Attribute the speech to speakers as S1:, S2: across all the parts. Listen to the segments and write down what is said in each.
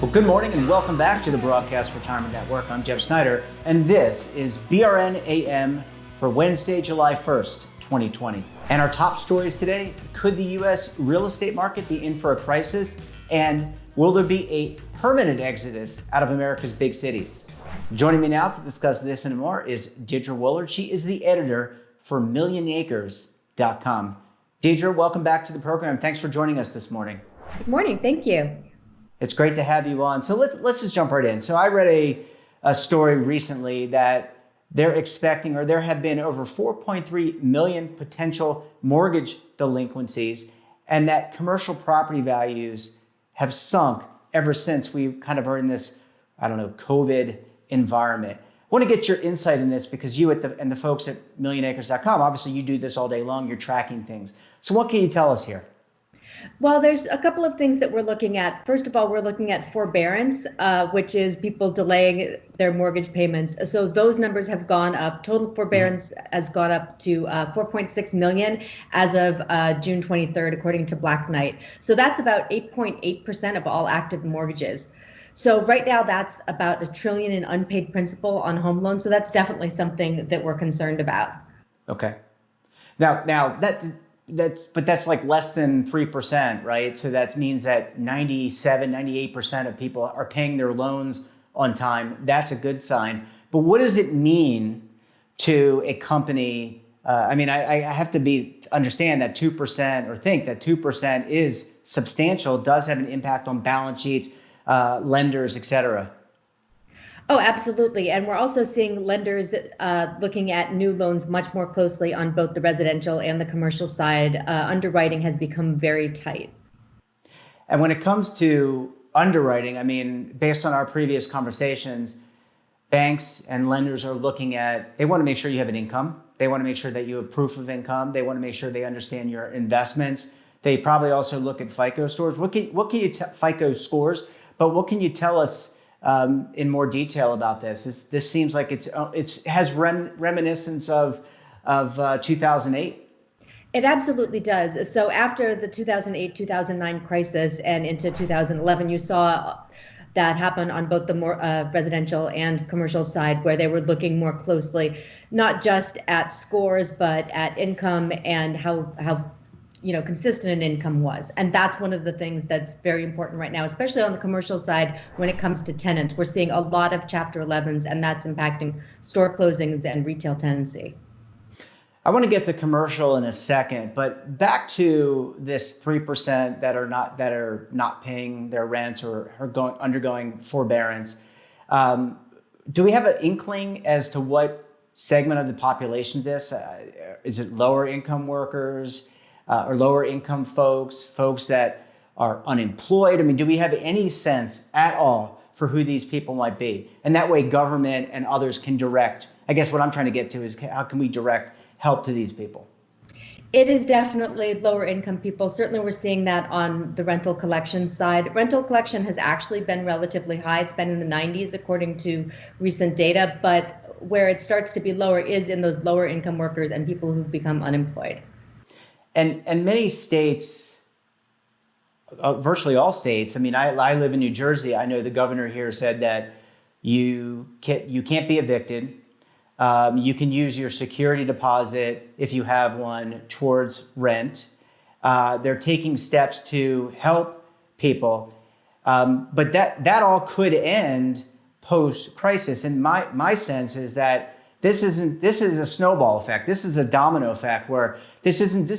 S1: Well, good morning and welcome back to the Broadcast Retirement Network. I'm Jeff Snyder, and this is BRN AM for Wednesday, July 1st, 2020. And our top stories today: could the U.S. real estate market be in for a crisis? And will there be a permanent exodus out of America's big cities? Joining me now to discuss this and more is Deidre Woolard. She is the editor for MillionAcres.com. Deidre, welcome back to the program. Thanks for joining us this morning.
S2: Good morning. Thank you.
S1: It's great to have you on. So let's just jump right in. So I read a story recently that they're expecting, or there have been over 4.3 million potential mortgage delinquencies, and that commercial property values have sunk ever since we kind of are in this, COVID environment. I want to get your insight in this because you and the folks at MillionAcres.com, obviously you do this all day long, you're tracking things. So what can you tell us here?
S2: Well, there's a couple of things that we're looking at. First of all, we're looking at forbearance, which is people delaying their mortgage payments. So those numbers have gone up. Total forbearance has gone up to 4.6 million as of June 23rd, according to Black Knight. So that's about 8.8% of all active mortgages. So right now, that's about $1 trillion in unpaid principal on home loans. So that's definitely something that we're concerned about.
S1: Okay. Now that's like less than 3%, right? So that means that 98% of people are paying their loans on time. That's a good sign. But what does it mean to a company? I have to understand that 2% or think that 2% is substantial, does have an impact on balance sheets, lenders, et cetera.
S2: Oh, absolutely. And we're also seeing lenders looking at new loans much more closely on both the residential and the commercial side. Underwriting has become very tight.
S1: And when it comes to underwriting, based on our previous conversations, banks and lenders are they want to make sure you have an income. They want to make sure that you have proof of income. They want to make sure they understand your investments. They probably also look at FICO scores. FICO scores, but what can you tell us in more detail about this? This seems like it has reminiscence of 2008.
S2: It absolutely does. So after the 2008-2009 crisis and into 2011, you saw that happen on both the more residential and commercial side, where they were looking more closely, not just at scores, but at income and how consistent an income was. And that's one of the things that's very important right now, especially on the commercial side when it comes to tenants. We're seeing a lot of Chapter 11s, and that's impacting store closings and retail tenancy.
S1: I want to get to commercial in a second, but back to this 3% that are not paying their rents or are undergoing forbearance. Do we have an inkling as to what segment of the population this? Is it lower income workers? Or lower income folks that are unemployed? Do we have any sense at all for who these people might be? And that way government and others can direct. I guess what I'm trying to get to is how can we direct help to these people?
S2: It is definitely lower income people. Certainly we're seeing that on the rental collection side. Rental collection has actually been relatively high. It's been in the 90s according to recent data, but where it starts to be lower is in those lower income workers and people who've become unemployed.
S1: And many states, virtually all states, I live in New Jersey. I know the governor here said that you can't be evicted. You can use your security deposit, if you have one, towards rent. They're taking steps to help people. But that all could end post-crisis. And my sense is that this is a snowball effect. This is a domino effect where this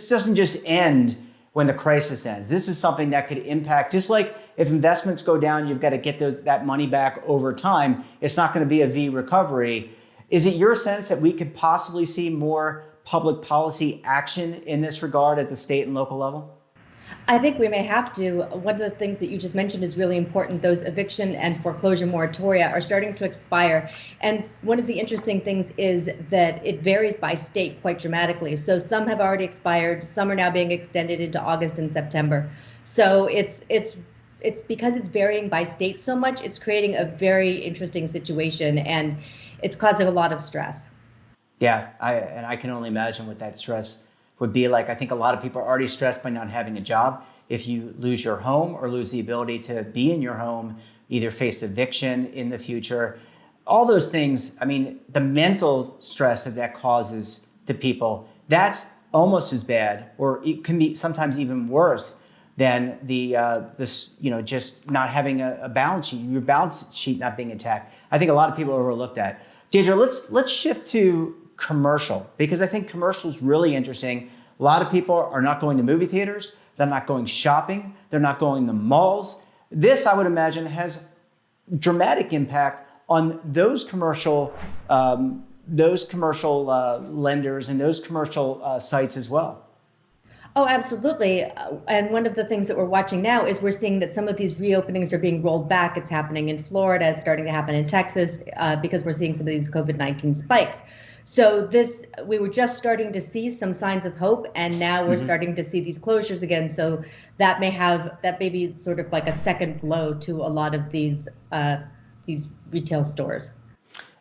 S1: doesn't just end when the crisis ends. This is something that could impact, just like if investments go down, you've got to get that money back over time. It's not going to be a V recovery. Is it your sense that we could possibly see more public policy action in this regard at the state and local level?
S2: I think we may have to. One of the things that you just mentioned is really important. Those eviction and foreclosure moratoria are starting to expire. And one of the interesting things is that it varies by state quite dramatically. So some have already expired. Some are now being extended into August and September. So it's because it's varying by state so much, it's creating a very interesting situation, and it's causing a lot of stress.
S1: Yeah, I can only imagine what that stress would be like. I think a lot of people are already stressed by not having a job. if you lose your home or lose the ability to be in your home, either face eviction in the future. All those things, I mean, the mental stress that causes to people, that's almost as bad, or it can be sometimes even worse than just not having a balance sheet, your balance sheet not being intact. I think a lot of people overlook that. Deirdre, let's shift to commercial, because I think commercial is really interesting. A lot of people are not going to movie theaters, they're not going shopping, they're not going to malls. This, I would imagine, has dramatic impact on those commercial lenders and those commercial sites as well.
S2: Oh, absolutely. And one of the things that we're watching now is we're seeing that some of these reopenings are being rolled back. It's happening in Florida. It's starting to happen in Texas because we're seeing some of these COVID-19 spikes. So we were just starting to see some signs of hope, and now we're starting to see these closures again. So that may be sort of like a second blow to a lot of these retail stores.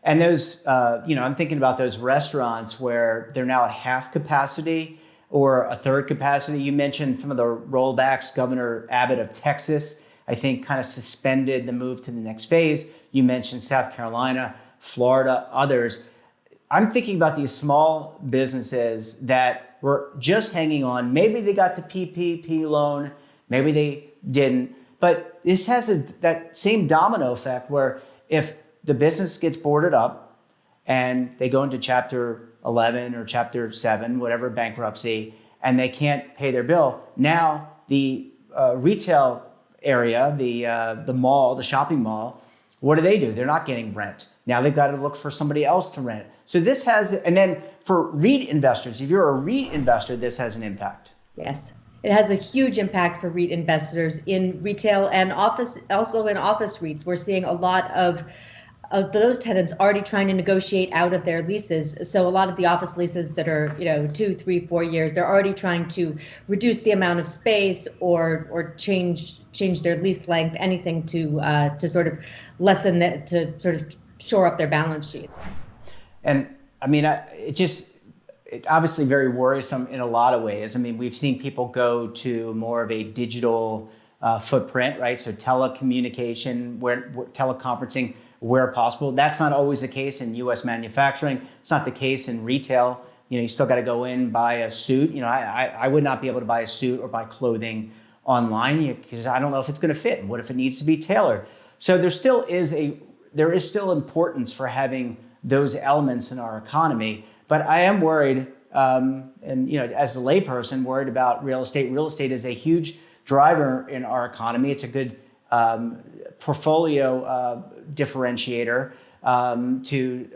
S1: And those, I'm thinking about those restaurants where they're now at half capacity or a third capacity. You mentioned some of the rollbacks. Governor Abbott of Texas, I think, kind of suspended the move to the next phase. You mentioned South Carolina, Florida, others. I'm thinking about these small businesses that were just hanging on. Maybe they got the PPP loan, maybe they didn't. But this has that same domino effect where if the business gets boarded up and they go into Chapter 11 or Chapter 7, whatever, bankruptcy, and they can't pay their bill, now the retail area, the mall, the shopping mall, what do? They're not getting rent. Now they've got to look for somebody else to rent. So this has, and then for REIT investors, if you're a REIT investor, this has an impact.
S2: Yes, it has a huge impact for REIT investors in retail and office, also in office REITs. We're seeing a lot of those tenants already trying to negotiate out of their leases. So a lot of the office leases that are, 2, 3, 4 years, they're already trying to reduce the amount of space or change their lease length, anything to sort of lessen that, to sort of shore up their balance sheets.
S1: And I mean, it's obviously very worrisome in a lot of ways. I mean, we've seen people go to more of a digital footprint, right? So telecommunication, teleconferencing, where possible. That's not always the case in U.S. manufacturing. It's not the case in retail. You still got to go in, buy a suit. I would not be able to buy a suit or buy clothing online because I don't know if it's going to fit. What if it needs to be tailored? So there is still importance for having those elements in our economy. But I am worried, as a layperson, worried about real estate. Real estate is a huge driver in our economy. It's a good portfolio differentiator to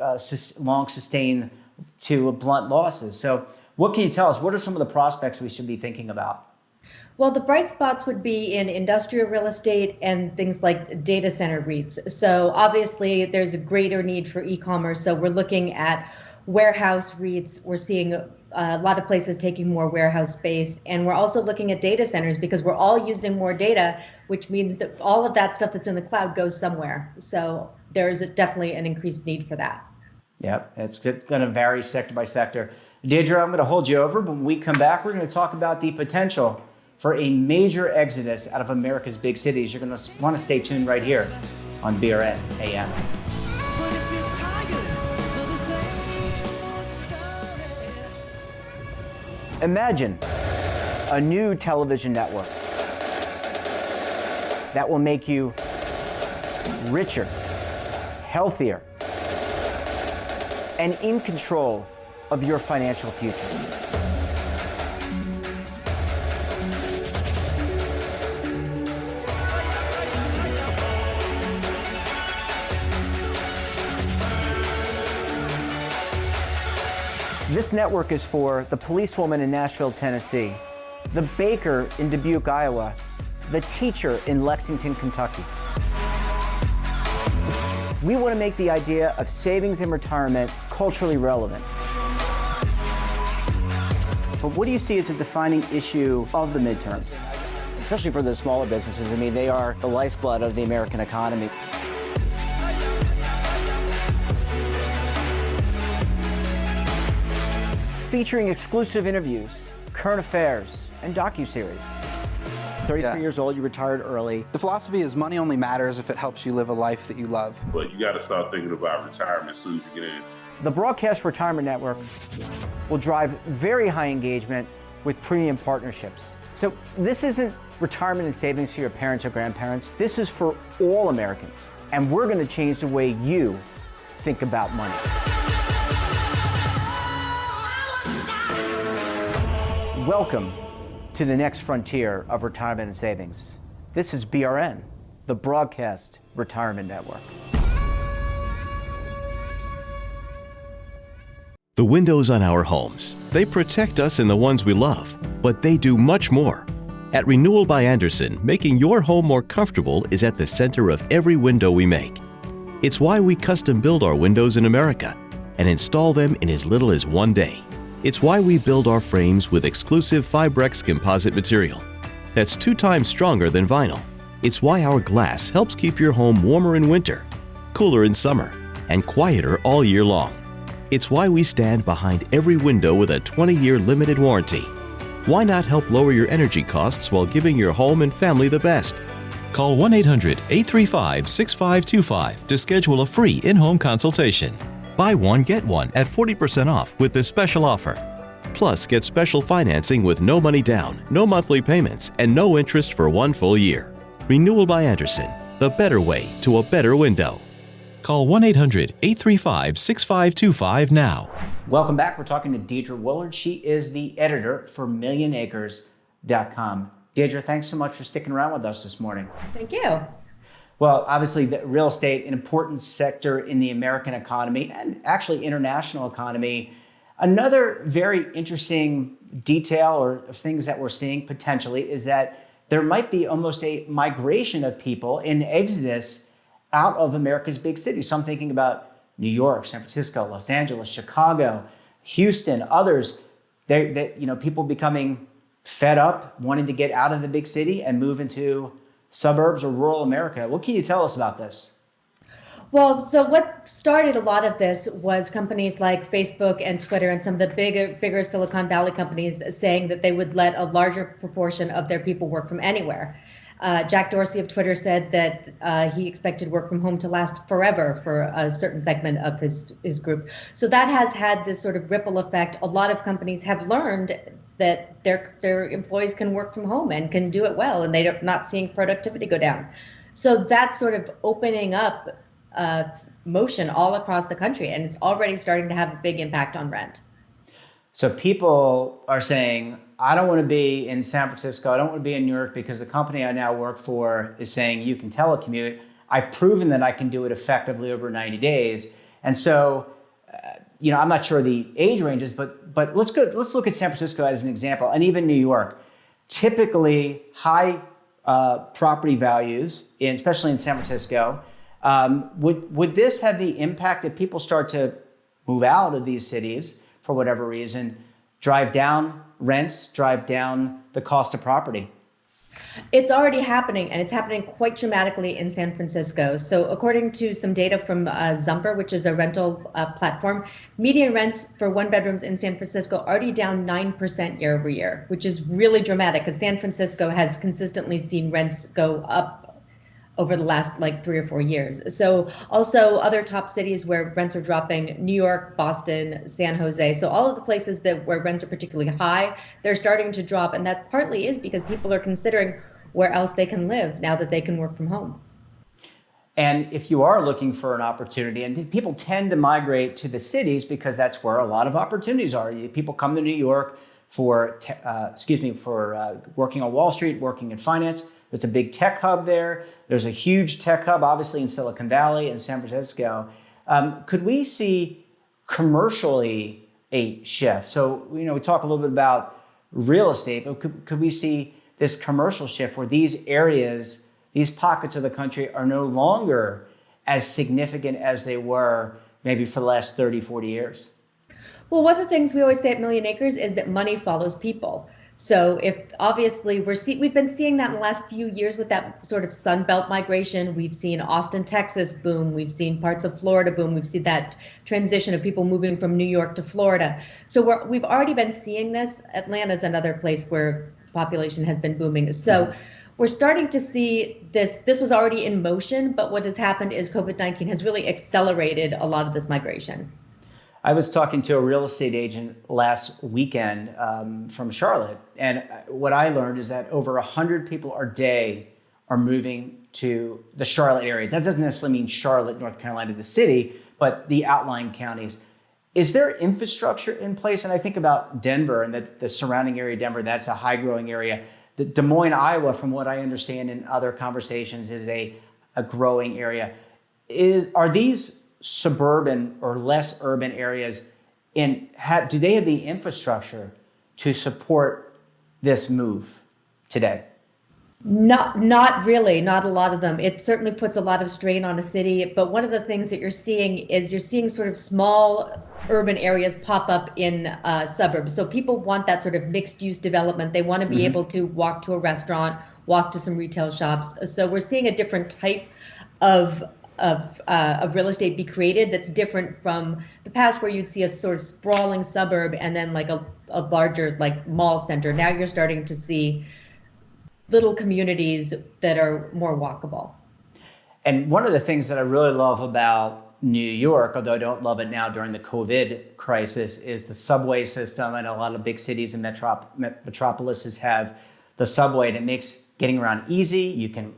S1: long sustain to blunt losses. So what can you tell us? What are some of the prospects we should be thinking about?
S2: Well, the bright spots would be in industrial real estate and things like data center REITs. So obviously there's a greater need for e-commerce. So we're looking at warehouse REITs. We're seeing a lot of places taking more warehouse space. And we're also looking at data centers because we're all using more data, which means that all of that stuff that's in the cloud goes somewhere. So there is definitely an increased need for that.
S1: Yep, it's going to vary sector by sector. Deirdre, I'm going to hold you over, but when we come back, we're going to talk about the potential for a major exodus out of America's big cities. You're going to want to stay tuned right here on BRN AM. Imagine a new television network that will make you richer, healthier, and in control of your financial future. This network is for the policewoman in Nashville, Tennessee, the baker in Dubuque, Iowa, the teacher in Lexington, Kentucky. We want to make the idea of savings and retirement culturally relevant. But what do you see as a defining issue of the midterms, especially for the smaller businesses? I mean, they are the lifeblood of the American economy. Featuring exclusive interviews, current affairs, and docuseries. 33
S3: Yeah.
S1: years old, you retired early.
S3: The philosophy is money only matters if it helps you live a life that you love.
S4: But you got to start thinking about retirement as soon as you get in.
S1: The Broadcast Retirement Network will drive very high engagement with premium partnerships. So this isn't retirement and savings for your parents or grandparents. This is for all Americans. And we're going to change the way you think about money. Welcome to the next frontier of retirement and savings. This is BRN, the Broadcast Retirement Network.
S5: The windows on our homes, they protect us and the ones we love, but they do much more. At Renewal by Andersen, making your home more comfortable is at the center of every window we make. It's why we custom build our windows in America and install them in as little as 1 day. It's why we build our frames with exclusive Fibrex composite material that's 2 times stronger than vinyl. It's why our glass helps keep your home warmer in winter, cooler in summer, and quieter all year long. It's why we stand behind every window with a 20-year limited warranty. Why not help lower your energy costs while giving your home and family the best? Call 1-800-835-6525 to schedule a free in-home consultation. Buy one, get one at 40% off with this special offer. Plus, get special financing with no money down, no monthly payments, and no interest for 1 full year. Renewal by Andersen, the better way to a better window. Call 1-800-835-6525 now.
S1: Welcome back. We're talking to Deidre Willard. She is the editor for MillionAcres.com. Deidre, thanks so much for sticking around with us this morning.
S2: Thank you.
S1: Well, obviously, the real estate, an important sector in the American economy and actually international economy. Another very interesting detail or things that we're seeing potentially is that there might be almost a migration of people, an exodus out of America's big cities. So I'm thinking about New York, San Francisco, Los Angeles, Chicago, Houston, others. People becoming fed up, wanting to get out of the big city and move into suburbs or rural America. What can you tell us about this?
S2: Well, so what started a lot of this was companies like Facebook and Twitter and some of the bigger Silicon Valley companies saying that they would let a larger proportion of their people work from anywhere. Jack Dorsey of Twitter said that he expected work from home to last forever for a certain segment of his group. So that has had this sort of ripple effect. A lot of companies have learned that their employees can work from home and can do it well, and they're not seeing productivity go down. So that's sort of opening up motion all across the country, and it's already starting to have a big impact on rent.
S1: So people are saying, I don't want to be in San Francisco, I don't want to be in New York because the company I now work for is saying you can telecommute. I've proven that I can do it effectively over 90 days. And so, I'm not sure the age ranges, but let's look at San Francisco as an example, and even New York. Typically high property values, especially in San Francisco. Would this have the impact that people start to move out of these cities for whatever reason, drive down rents, drive down the cost of property?
S2: It's already happening, and it's happening quite dramatically in San Francisco. So according to some data from Zumper, which is a rental platform, median rents for one bedrooms in San Francisco already down 9% year over year, which is really dramatic because San Francisco has consistently seen rents go up over the last 3 or 4 years. So also other top cities where rents are dropping, New York, Boston, San Jose. So all of the places where rents are particularly high, they're starting to drop. And that partly is because people are considering where else they can live now that they can work from home.
S1: And if you are looking for an opportunity, and people tend to migrate to the cities because that's where a lot of opportunities are. People come to New York for working on Wall Street, working in finance. There's a big tech hub there. There's a huge tech hub, obviously, in Silicon Valley and San Francisco. Could we see commercially a shift? So, we talk a little bit about real estate, but could we see this commercial shift where these areas, these pockets of the country are no longer as significant as they were maybe for the last 30, 40 years?
S2: Well, one of the things we always say at Million Acres is that money follows people. So if obviously we've been seeing that in the last few years with that sort of Sun Belt migration. We've seen Austin, Texas boom. We've seen parts of Florida boom. We've seen that transition of people moving from New York to Florida. So we've already been seeing this. Atlanta's another place where population has been booming. So we're starting to see this. This was already in motion, but what has happened is COVID-19 has really accelerated a lot of this migration.
S1: I was talking to a real estate agent last weekend from Charlotte, and what I learned is that over 100 people a day are moving to the Charlotte area. That doesn't necessarily mean Charlotte, North Carolina, the city, but the outlying counties. Is there infrastructure in place? And I think about Denver and the surrounding area of Denver, that's a high growing area. The Des Moines, Iowa, from what I understand in other conversations, is a growing area. Are these suburban or less urban areas, and do they have the infrastructure to support this move today?
S2: Not really, not a lot of them. It certainly puts a lot of strain on a city, but one of the things that you're seeing sort of small urban areas pop up in suburbs. So people want that sort of mixed use development. They want to be able to walk to a restaurant, walk to some retail shops. So we're seeing a different type of real estate be created that's different from the past, where you'd see a sort of sprawling suburb and then like a larger like mall center. Now you're starting to see little communities that are more walkable.
S1: And one of the things that I really love about New York, although I don't love it now during the COVID crisis, is the subway system. And a lot of big cities and metropolises have the subway, and it makes getting around easy. You can,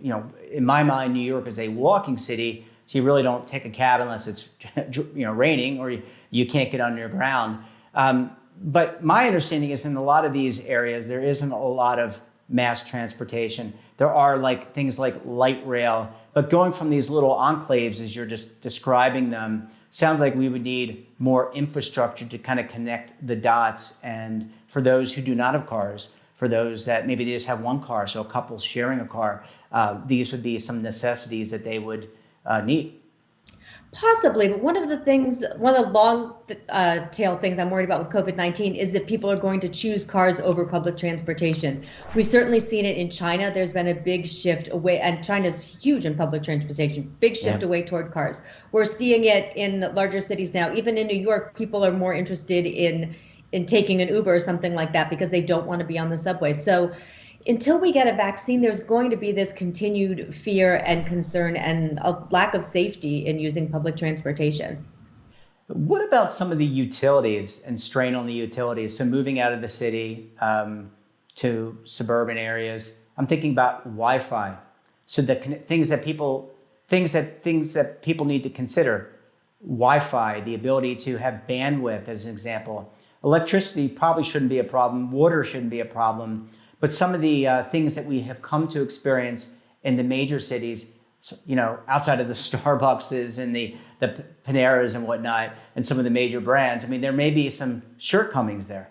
S1: in my mind, New York is a walking city, so you really don't take a cab unless it's raining or you can't get underground. But my understanding is in a lot of these areas, there isn't a lot of mass transportation. There are things like light rail, but going from these little enclaves, as you're just describing them, sounds like we would need more infrastructure to kind of connect the dots. And for those who do not have cars, for those that maybe they just have one car, so a couple sharing a car, these would be some necessities that they would need.
S2: Possibly, but one of the long tail things I'm worried about with COVID-19 is that people are going to choose cars over public transportation. We've certainly seen it in China. There's been a big shift away, and China's huge in public transportation, big shift away toward cars. We're seeing it in larger cities now. Even in New York, people are more interested in taking an Uber or something like that because they don't want to be on the subway. So until we get a vaccine, there's going to be this continued fear and concern and a lack of safety in using public transportation.
S1: What about some of the utilities and strain on the utilities? So moving out of the city to suburban areas, I'm thinking about Wi-Fi. So the things that people need to consider: Wi-Fi, the ability to have bandwidth, as an example. Electricity probably shouldn't be a problem. Water shouldn't be a problem. But some of the things that we have come to experience in the major cities, outside of the Starbuckses and the Paneras and whatnot, and some of the major brands, there may be some shortcomings there.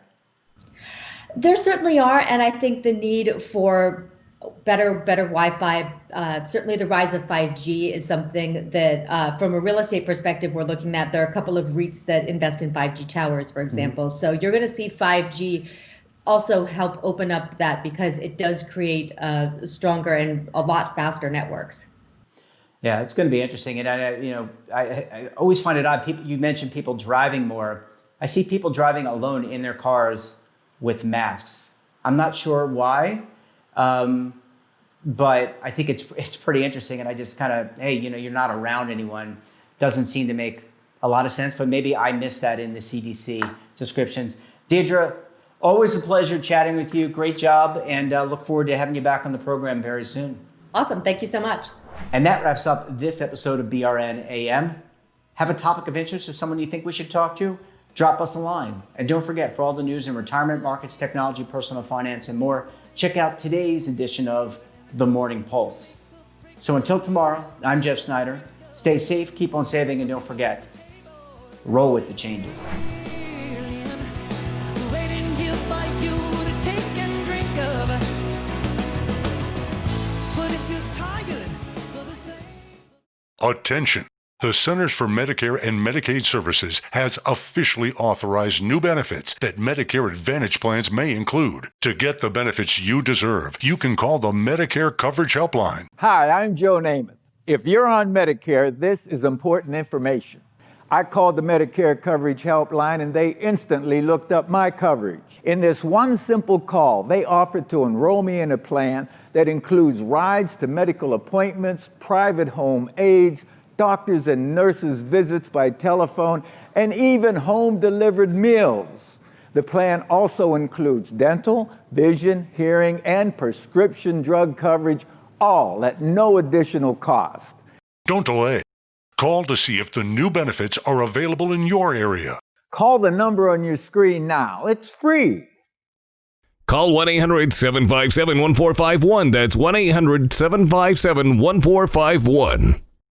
S2: There certainly are, and I think the need for better Wi-Fi, certainly the rise of 5G is something that, from a real estate perspective, we're looking at. There are a couple of REITs that invest in 5G towers, for example. So you're going to see 5G also help open up that, because it does create stronger and a lot faster networks.
S1: Yeah, it's going to be interesting. And I always find it odd. You mentioned people driving more. I see people driving alone in their cars with masks. I'm not sure why, but I think it's pretty interesting. And I just kind of, hey, you're not around anyone. Doesn't seem to make a lot of sense, but maybe I missed that in the CDC descriptions. Deirdre, always a pleasure chatting with you. Great job, and look forward to having you back on the program very soon.
S2: Awesome. Thank you so much.
S1: And that wraps up this episode of BRN AM. Have a topic of interest or someone you think we should talk to? Drop us a line. And don't forget, for all the news in retirement, markets, technology, personal finance, and more, check out today's edition of The Morning Pulse. So until tomorrow, I'm Jeff Snyder. Stay safe, keep on saving, and don't forget, roll with the changes.
S6: Attention! The Centers for Medicare and Medicaid Services has officially authorized new benefits that Medicare Advantage plans may include. To get the benefits you deserve, you can call the Medicare Coverage Helpline.
S7: Hi, I'm Joe Namath. If you're on Medicare, this is important information. I called the Medicare Coverage Helpline and they instantly looked up my coverage. In this one simple call, they offered to enroll me in a plan that includes rides to medical appointments, private home aides, doctors and nurses' visits by telephone, and even home-delivered meals. The plan also includes dental, vision, hearing, and prescription drug coverage, all at no additional cost.
S6: Don't delay. Call to see if the new benefits are available in your area.
S7: Call the number on your screen now. It's free.
S8: Call 1-800-757-1451. That's 1-800-757-1451.